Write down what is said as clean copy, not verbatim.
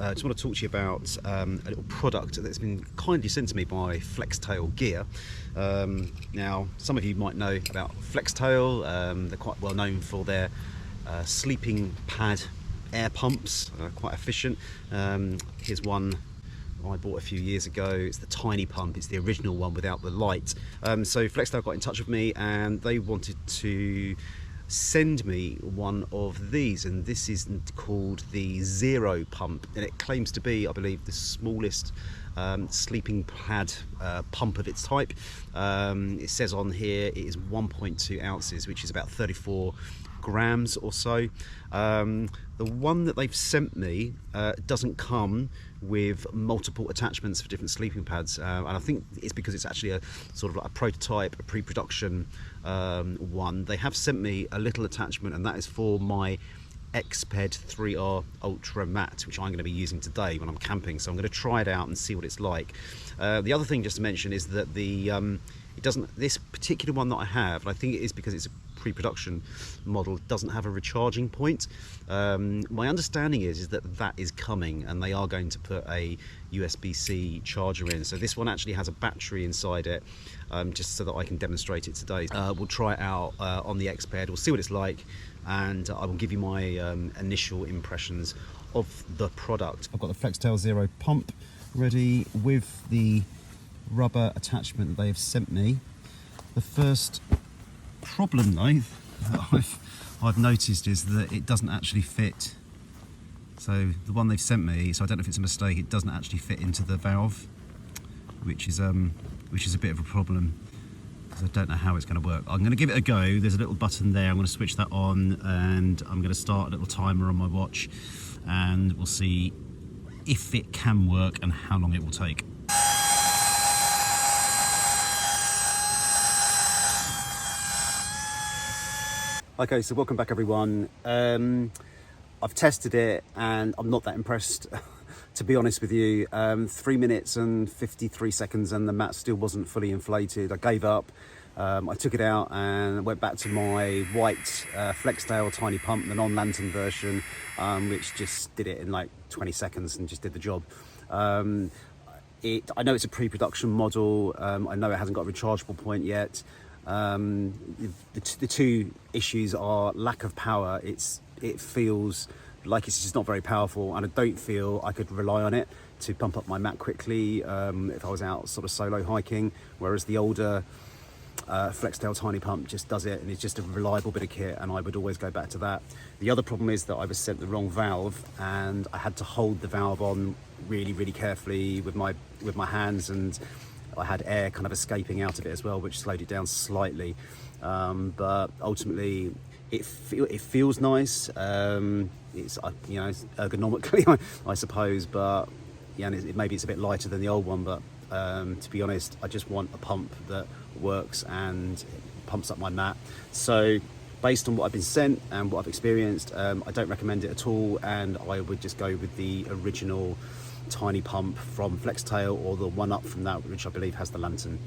I just want to talk to you about a little product that's been kindly sent to me by FLEXTAIL Gear. Now, some of you might know about FLEXTAIL. They're quite well known for their sleeping pad air pumps, quite efficient. Here's one I bought a few years ago. It's the tiny pump. It's the original one without the light. So FLEXTAIL got in touch with me and they wanted to send me one of these, and this is called the Zero pump, and it claims to be, I believe, the smallest sleeping pad pump of its type. It says on here it is 1.2 ounces, which is about 34 grams or so. The one that they've sent me doesn't come with multiple attachments for different sleeping pads, and I think it's because it's actually a sort of like a prototype, a pre-production one. They have sent me a little attachment, and that is for my Xped 3R Ultra Mat, which I'm going to be using today when I'm camping. So I'm going to try it out and see what it's like. The other thing just to mention is that this particular one that I have, and I think it is because it's a pre-production model, doesn't have a recharging point. My understanding is that is coming, and they are going to put a USB-C charger in. So this one actually has a battery inside it, just so that I can demonstrate it today. We'll try it out on the Xped. We'll see what it's like, and I will give you my initial impressions of the product. I've got the FLEXTAIL Zero pump ready with the rubber attachment that they have sent me. The first problem though that I've noticed is that it doesn't actually fit. So the one they've sent me, so I don't know if it's a mistake, it doesn't actually fit into the valve, which is a bit of a problem, because I don't know how it's going to work. I'm going to give it a go. There's a little button there. I'm going to switch that on, and I'm going to start a little timer on my watch, and we'll see if it can work and how long it will take. Okay, so welcome back everyone. I've tested it and I'm not that impressed, to be honest with you. 3 minutes and 53 seconds and the mat still wasn't fully inflated. I gave up. I took it out and went back to my white FLEXTAIL tiny pump, the non-lantern version, which just did it in like 20 seconds and just did the job. I know it's a pre-production model. I know it hasn't got a rechargeable point yet. The two issues are lack of power. It feels like it's just not very powerful, and I don't feel I could rely on it to pump up my mat quickly if I was out sort of solo hiking, whereas the older FLEXTAIL tiny pump just does it, and it's just a reliable bit of kit, and I would always go back to that. The other problem is that I was sent the wrong valve, and I had to hold the valve on really carefully with my hands, and I had air kind of escaping out of it as well, which slowed it down slightly. But ultimately, it feels nice. It's it's ergonomically, I suppose, but yeah, maybe it's a bit lighter than the old one. But to be honest, I just want a pump that works and pumps up my mat. So based on what I've been sent and what I've experienced, I don't recommend it at all, and I would just go with the original tiny pump from FLEXTAIL, or the one up from that, which I believe has the lantern.